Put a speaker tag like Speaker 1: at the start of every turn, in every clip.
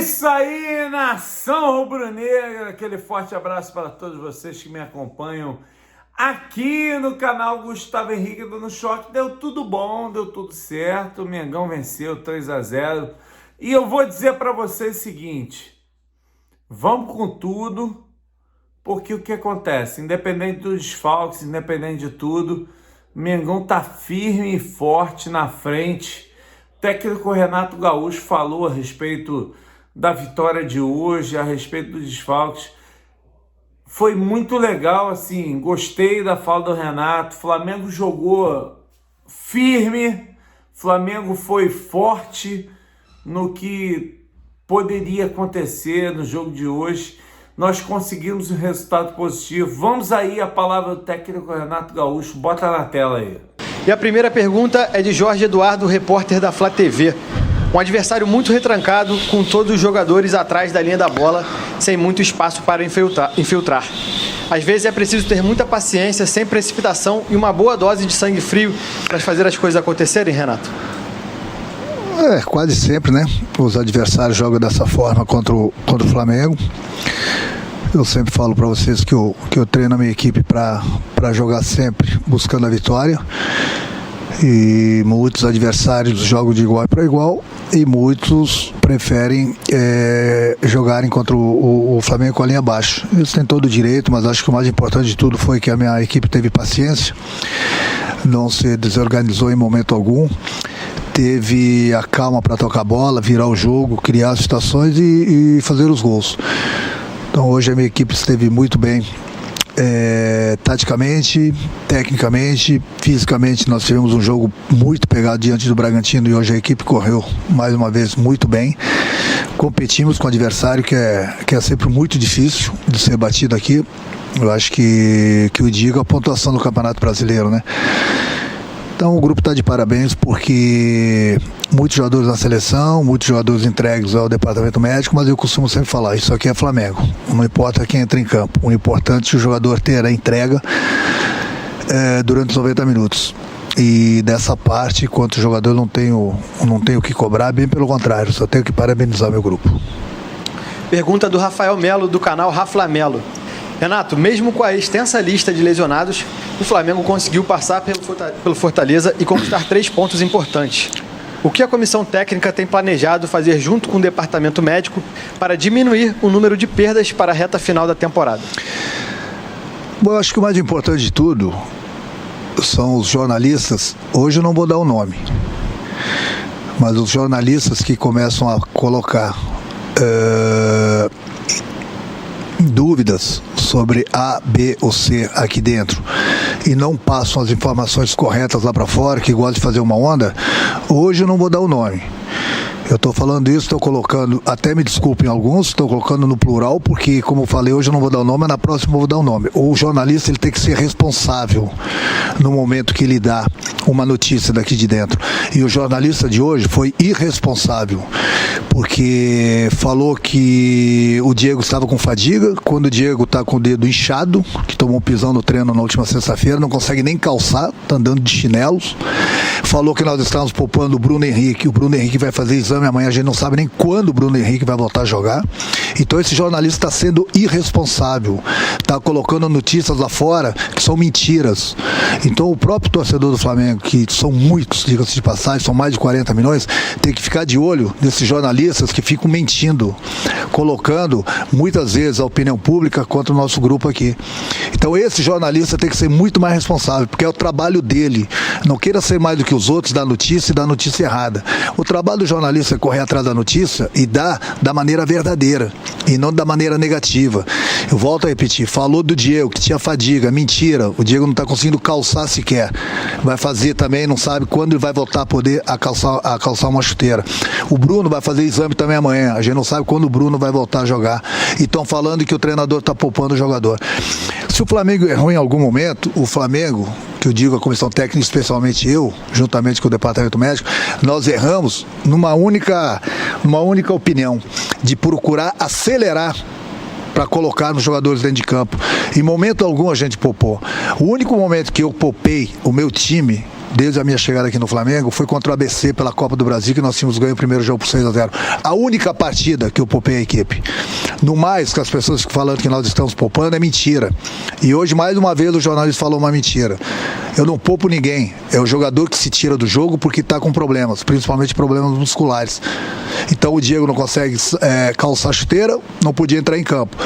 Speaker 1: isso aí, nação rubro-negra, aquele forte abraço para todos vocês que me acompanham aqui no canal Gustavo Henrique do Choque. Deu tudo bom, deu tudo certo, o Mengão venceu 3-0 e eu vou dizer para vocês o seguinte, vamos com tudo, porque o que acontece, independente dos desfalques, independente de tudo, o Mengão tá firme e forte na frente. O técnico Renato Gaúcho falou a respeito da vitória de hoje, a respeito dos desfalques. Foi muito legal, assim, gostei da fala do Renato. O Flamengo jogou firme, o Flamengo foi forte no que poderia acontecer no jogo de hoje. Nós conseguimos um resultado positivo. Vamos aí a palavra do técnico Renato Gaúcho, bota na tela aí.
Speaker 2: E a primeira pergunta é de Jorge Eduardo, repórter da Flá TV. Um adversário muito retrancado, com todos os jogadores atrás da linha da bola, sem muito espaço para infiltrar. Às vezes é preciso ter muita paciência, sem precipitação e uma boa dose de sangue frio para fazer as coisas acontecerem, Renato?
Speaker 3: Quase sempre, né? Os adversários jogam dessa forma contra o Flamengo. Eu sempre falo para vocês que eu treino a minha equipe para jogar sempre buscando a vitória. E muitos adversários jogam de igual para igual e muitos preferem jogarem contra o Flamengo com a linha abaixo. Eles têm todo o direito, mas acho que o mais importante de tudo foi que a minha equipe teve paciência, não se desorganizou em momento algum, teve a calma para tocar a bola, virar o jogo, criar situações e fazer os gols. Então hoje a minha equipe esteve muito bem, taticamente, tecnicamente, fisicamente. Nós tivemos um jogo muito pegado diante do Bragantino e hoje a equipe correu mais uma vez muito bem. Competimos com um adversário que é sempre muito difícil de ser batido aqui. Eu acho que eu digo a pontuação do Campeonato Brasileiro, né? Então o grupo está de parabéns porque muitos jogadores na seleção, muitos jogadores entregues ao departamento médico, mas eu costumo sempre falar, isso aqui é Flamengo, não importa quem entra em campo, o importante é o jogador ter a entrega durante os 90 minutos. E dessa parte, quanto jogador, não tenho o que cobrar, bem pelo contrário, só tenho que parabenizar meu grupo.
Speaker 2: Pergunta do Rafael Melo, do canal Raflamelo. Renato, mesmo com a extensa lista de lesionados, o Flamengo conseguiu passar pelo Fortaleza e conquistar 3 pontos importantes. O que a comissão técnica tem planejado fazer junto com o departamento médico para diminuir o número de perdas para a reta final da temporada?
Speaker 3: Bom, eu acho que o mais importante de tudo são os jornalistas. Hoje eu não vou dar o nome, mas os jornalistas que começam a colocar dúvidas sobre A, B ou C aqui dentro e não passam as informações corretas lá para fora, que gostam de fazer uma onda, hoje eu não vou dar o nome. Eu estou falando isso, estou colocando, até me desculpem alguns, estou colocando no plural, porque, como eu falei, hoje eu não vou dar o nome, mas na próxima eu vou dar o nome. O jornalista ele tem que ser responsável no momento que ele dá uma notícia daqui de dentro. E o jornalista de hoje foi irresponsável, porque falou que o Diego estava com fadiga, quando o Diego está com o dedo inchado, que tomou um pisão no treino na última sexta-feira, não consegue nem calçar, está andando de chinelos. Falou que nós estávamos poupando o Bruno Henrique vai fazer exame amanhã, a gente não sabe nem quando o Bruno Henrique vai voltar a jogar. Então esse jornalista está sendo irresponsável, está colocando notícias lá fora que são mentiras. Então o próprio torcedor do Flamengo, que são muitos, diga-se de passagem, são mais de 40 milhões, tem que ficar de olho nesses jornalistas que ficam mentindo, colocando muitas vezes a opinião pública contra o nosso grupo aqui. Então esse jornalista tem que ser muito mais responsável, porque é o trabalho dele. Não queira ser mais do que os outros, dar notícia e dar notícia errada. O trabalho do jornalista é correr atrás da notícia e dar da maneira verdadeira e não da maneira negativa. Eu volto a repetir, falou do Diego que tinha fadiga, mentira, o Diego não está conseguindo calçar sequer, vai fazer também, não sabe quando ele vai voltar a poder a calçar uma chuteira. O Bruno vai fazer exame também amanhã, a gente não sabe quando o Bruno vai voltar a jogar e estão falando que o treinador está poupando o jogador. Se o Flamengo errou em algum momento, o Flamengo, que eu digo a comissão técnica, especialmente eu, juntamente com o departamento médico, nós erramos numa única opinião, de procurar acelerar para colocar nos jogadores dentro de campo. Em momento algum a gente poupou. O único momento que eu poupei o meu time desde a minha chegada aqui no Flamengo, foi contra o ABC pela Copa do Brasil, que nós tínhamos ganho o primeiro jogo por 6-0. A única partida que eu poupei a equipe. No mais, que as pessoas ficam falando que nós estamos poupando, é mentira. E hoje, mais uma vez, o jornalista falou uma mentira. Eu não poupo ninguém. É o jogador que se tira do jogo porque está com problemas, principalmente problemas musculares. Então o Diego não consegue calçar a chuteira, não podia entrar em campo.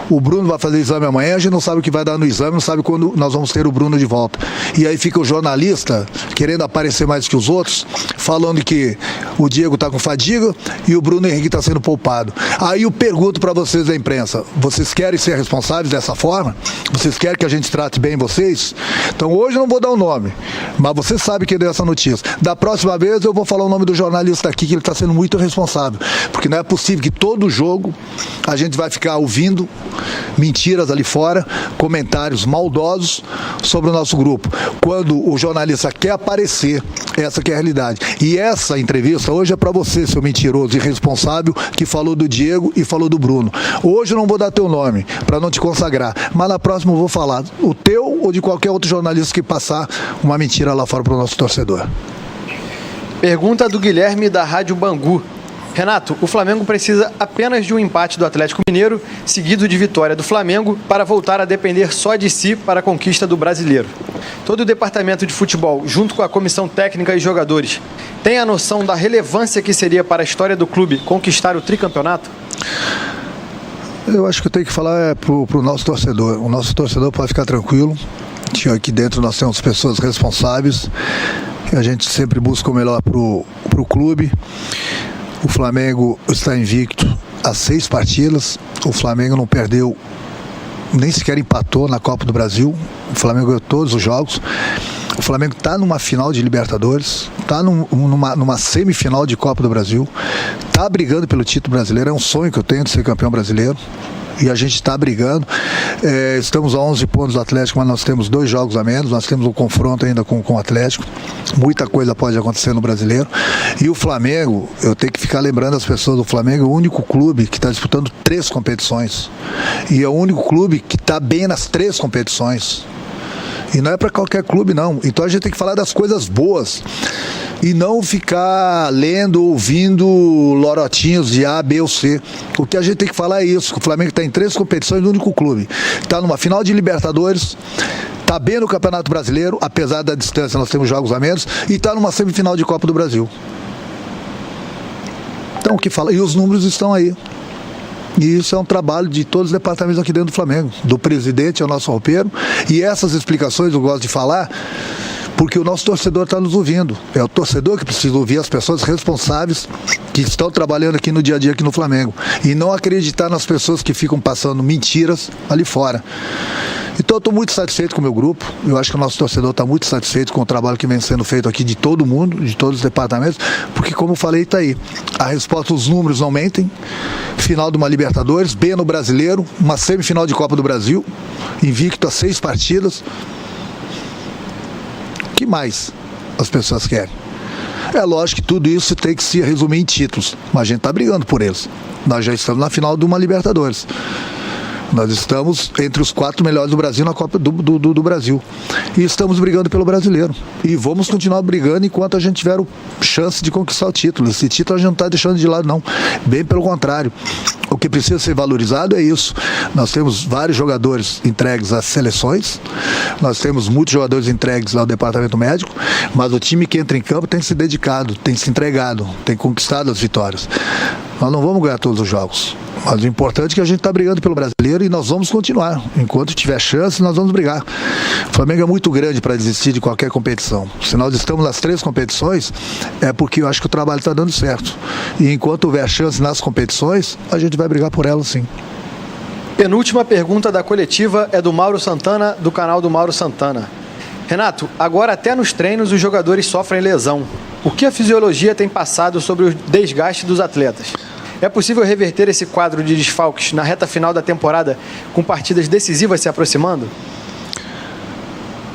Speaker 3: O Bruno vai fazer exame amanhã, a gente não sabe o que vai dar no exame, não sabe quando nós vamos ter o Bruno de volta. E aí fica o jornalista querendo aparecer mais que os outros, falando que o Diego está com fadiga e o Bruno Henrique está sendo poupado. Aí eu pergunto para vocês da imprensa, vocês querem ser responsáveis dessa forma? Vocês querem que a gente trate bem vocês? Então hoje eu não vou dar o nome, mas você sabe quem deu essa notícia. Da próxima vez eu vou falar o nome do jornalista aqui, que ele está sendo muito responsável, porque não é possível que todo jogo a gente vai ficar ouvindo mentiras ali fora, comentários maldosos sobre o nosso grupo. Quando o jornalista quer aparecer, essa que é a realidade. E essa entrevista hoje é para você, seu mentiroso e irresponsável, que falou do Diego e falou do Bruno. Hoje eu não vou dar teu nome, para não te consagrar, mas na próxima eu vou falar o teu ou de qualquer outro jornalista que passar uma mentira lá fora para o nosso torcedor.
Speaker 2: Pergunta do Guilherme da Rádio Bangu. Renato, o Flamengo precisa apenas de um empate do Atlético Mineiro, seguido de vitória do Flamengo, para voltar a depender só de si para a conquista do Brasileiro. Todo o departamento de futebol, junto com a comissão técnica e jogadores, tem a noção da relevância que seria para a história do clube conquistar o tricampeonato?
Speaker 3: Eu acho que eu tenho que falar para o nosso torcedor. O nosso torcedor pode ficar tranquilo. Aqui dentro nós temos pessoas responsáveis. A gente sempre busca o melhor para o clube. O Flamengo está invicto há 6 partidas. O Flamengo não perdeu, nem sequer empatou na Copa do Brasil. O Flamengo ganhou todos os jogos. O Flamengo está numa final de Libertadores, está numa semifinal de Copa do Brasil, está brigando pelo título brasileiro. É um sonho que eu tenho de ser campeão brasileiro. E a gente está brigando. Estamos a 11 pontos do Atlético, mas nós temos 2 jogos a menos. Nós temos um confronto ainda com o Atlético. Muita coisa pode acontecer no Brasileiro. E o Flamengo, eu tenho que ficar lembrando as pessoas, o Flamengo é o único clube que está disputando 3 competições. E é o único clube que está bem nas 3 competições. E não é para qualquer clube, não. Então a gente tem que falar das coisas boas. E não ficar lendo, ouvindo lorotinhos de A, B ou C. O que a gente tem que falar é isso, que o Flamengo está em 3 competições, o único clube. Está numa final de Libertadores, está bem no Campeonato Brasileiro, apesar da distância nós temos jogos a menos, e está numa semifinal de Copa do Brasil. Então o que fala? E os números estão aí. E isso é um trabalho de todos os departamentos aqui dentro do Flamengo, do presidente ao nosso roupeiro. E essas explicações eu gosto de falar, porque o nosso torcedor está nos ouvindo. É o torcedor que precisa ouvir as pessoas responsáveis que estão trabalhando aqui no dia a dia aqui no Flamengo. E não acreditar nas pessoas que ficam passando mentiras ali fora. Então eu estou muito satisfeito com o meu grupo. Eu acho que o nosso torcedor está muito satisfeito com o trabalho que vem sendo feito aqui de todo mundo, de todos os departamentos, porque como eu falei, está aí. A resposta, os números não mentem. Final de uma Libertadores, bem no Brasileiro, uma semifinal de Copa do Brasil, invicto a 6 partidas. O que mais as pessoas querem? É lógico que tudo isso tem que se resumir em títulos, mas a gente está brigando por eles. Nós já estamos na final de uma Libertadores. Nós estamos entre os 4 melhores do Brasil na Copa do Brasil. E estamos brigando pelo Brasileiro. E vamos continuar brigando enquanto a gente tiver chance de conquistar o título. Esse título a gente não está deixando de lado, não. Bem pelo contrário. O que precisa ser valorizado é isso. Nós temos vários jogadores entregues às seleções. Nós temos muitos jogadores entregues ao departamento médico. Mas o time que entra em campo tem se dedicado, tem se entregado, tem conquistado as vitórias. Nós não vamos ganhar todos os jogos. Mas o importante é que a gente está brigando pelo Brasileiro e nós vamos continuar. Enquanto tiver chance, nós vamos brigar. O Flamengo é muito grande para desistir de qualquer competição. Se nós estamos nas 3 competições, é porque eu acho que o trabalho está dando certo. E enquanto houver chance nas competições, a gente vai brigar por elas, sim.
Speaker 2: Penúltima pergunta da coletiva é do Mauro Santana, do canal do Mauro Santana. Renato, agora até nos treinos os jogadores sofrem lesão. O que a fisiologia tem passado sobre o desgaste dos atletas? É possível reverter esse quadro de desfalques na reta final da temporada com partidas decisivas se aproximando?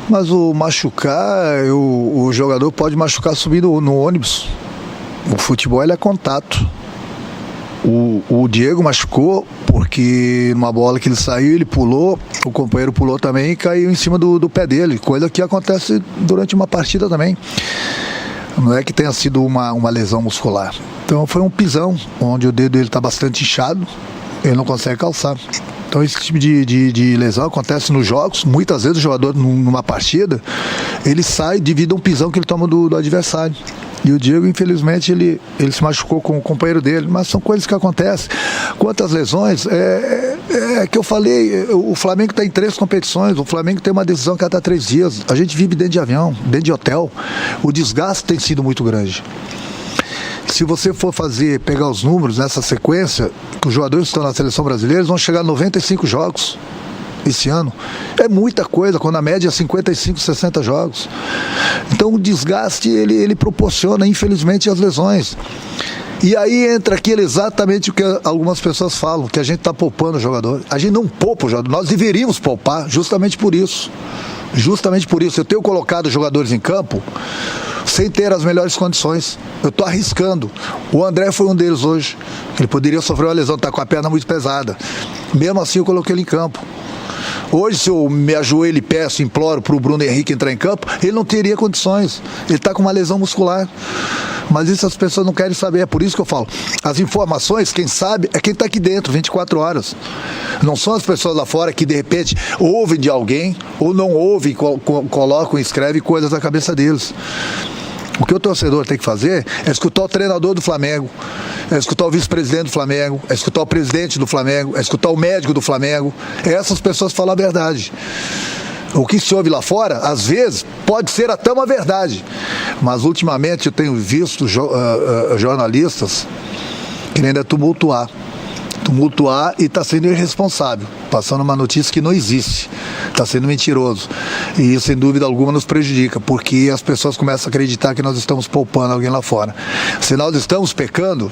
Speaker 3: Mas o machucar, o jogador pode machucar subindo no ônibus. O futebol ele é contato. O Diego machucou porque numa bola que ele saiu, ele pulou, o companheiro pulou também e caiu em cima do pé dele, coisa que acontece durante uma partida também. Não é que tenha sido uma lesão muscular. Então foi um pisão, onde o dedo dele está bastante inchado, ele não consegue calçar. Então esse tipo de lesão acontece nos jogos. Muitas vezes o jogador numa partida, ele sai devido a um pisão que ele toma do adversário. E o Diego, infelizmente, ele se machucou com o companheiro dele, mas são coisas que acontecem. Quanto às lesões, que eu falei, o Flamengo está em 3 competições, o Flamengo tem uma decisão cada 3 dias, a gente vive dentro de avião, dentro de hotel, o desgaste tem sido muito grande. Se você for pegar os números nessa sequência, que os jogadores que estão na seleção brasileira eles vão chegar a 95 jogos esse ano. É muita coisa, quando a média é 55, 60 jogos. Então o desgaste, ele proporciona, infelizmente, as lesões. E aí entra aquilo exatamente o que algumas pessoas falam, que a gente está poupando o jogador. A gente não poupa o jogador, nós deveríamos poupar justamente por isso. Justamente por isso. Eu tenho colocado jogadores em campo sem ter as melhores condições. Eu estou arriscando. O André foi um deles hoje. Ele poderia sofrer uma lesão, está com a perna muito pesada. Mesmo assim eu coloquei ele em campo. Hoje, se eu me ajoelho e peço, imploro para o Bruno Henrique entrar em campo, ele não teria condições. Ele está com uma lesão muscular. Mas isso as pessoas não querem saber. É por isso que eu falo. As informações, quem sabe, é quem está aqui dentro, 24 horas. Não são as pessoas lá fora que, de repente, ouvem de alguém, ou não ouvem, colocam e escrevem coisas na cabeça deles. O que o torcedor tem que fazer é escutar o treinador do Flamengo, é escutar o vice-presidente do Flamengo, é escutar o presidente do Flamengo, é escutar o médico do Flamengo. Essas pessoas falam a verdade. O que se ouve lá fora, às vezes, pode ser até uma verdade. Mas, ultimamente, eu tenho visto jornalistas querendo tumultuar e está sendo irresponsável, passando uma notícia que não existe, está sendo mentiroso, e isso sem dúvida alguma nos prejudica, porque as pessoas começam a acreditar que nós estamos poupando alguém lá fora. Se nós estamos pecando,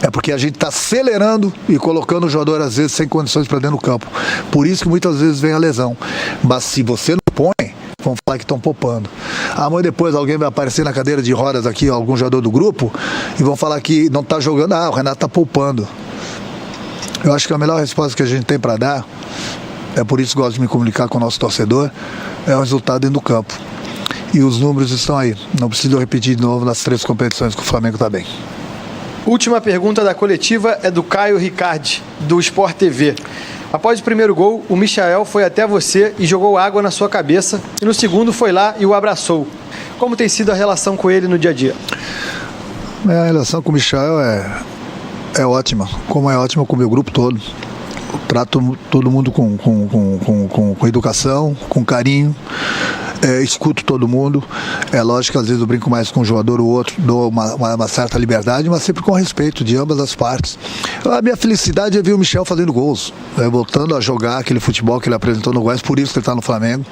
Speaker 3: é porque a gente está acelerando e colocando o jogador às vezes sem condições para dentro do campo, por isso que muitas vezes vem a lesão. Mas se você não põe, vão falar que estão poupando. Amanhã depois alguém vai aparecer na cadeira de rodas aqui, algum jogador do grupo, e vão falar que não está jogando, o Renato está poupando. Eu acho que a melhor resposta que a gente tem para dar, é por isso que gosto de me comunicar com o nosso torcedor, é o resultado dentro do campo. E os números estão aí. Não preciso repetir de novo nas 3 competições que o Flamengo está bem.
Speaker 2: Última pergunta da coletiva é do Caio Ricardi, do Sport TV. Após o primeiro gol, o Michael foi até você e jogou água na sua cabeça, e no segundo foi lá e o abraçou. Como tem sido a relação com ele no dia a dia?
Speaker 3: A relação com o Michael é ótima, como é ótima com o meu grupo todo. Eu trato todo mundo com educação, com carinho, escuto todo mundo. É lógico que às vezes eu brinco mais com um jogador ou outro, dou uma certa liberdade, mas sempre com respeito de ambas as partes. A minha felicidade é ver o Michel fazendo gols, voltando a jogar aquele futebol que ele apresentou no Goiás, por isso que ele está no Flamengo.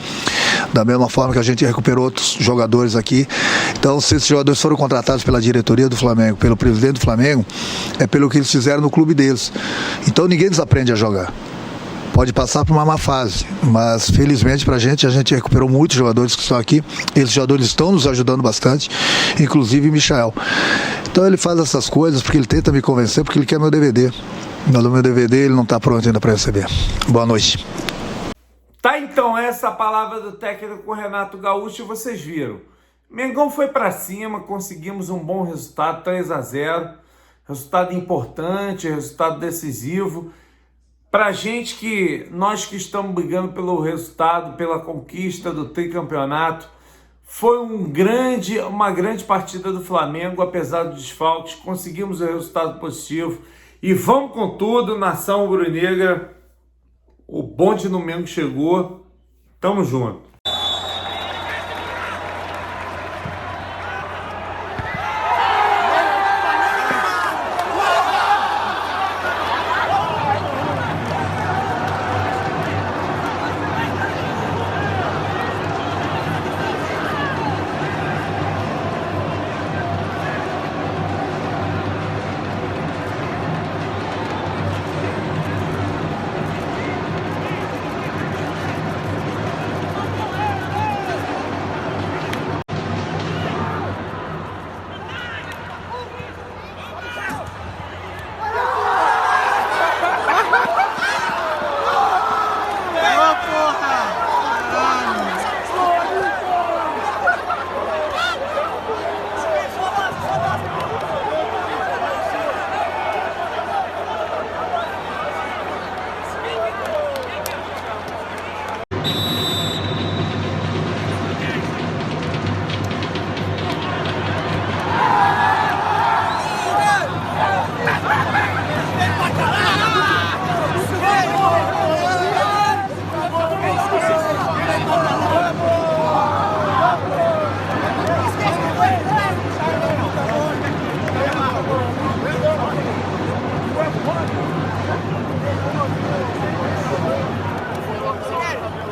Speaker 3: Da mesma forma que a gente recuperou outros jogadores aqui. Então, se esses jogadores foram contratados pela diretoria do Flamengo, pelo presidente do Flamengo, é pelo que eles fizeram no clube deles. Então ninguém desaprende a jogar. Pode passar por uma má fase, mas felizmente pra gente, a gente recuperou muitos jogadores que estão aqui. Esses jogadores estão nos ajudando bastante, inclusive o Michael. Então ele faz essas coisas porque ele tenta me convencer, porque ele quer meu DVD. Mas o meu DVD ele não está pronto ainda para receber. Boa noite.
Speaker 1: Tá, então, essa a palavra do técnico Renato Gaúcho, vocês viram. Mengão foi para cima, conseguimos um bom resultado, 3-0. Resultado importante, resultado decisivo. Pra gente nós que estamos brigando pelo resultado, pela conquista do tricampeonato, foi uma grande partida do Flamengo, apesar dos desfalques, conseguimos o resultado positivo. E vamos com tudo, nação rubro-negra. O bonde do Mengo chegou. Tamo junto.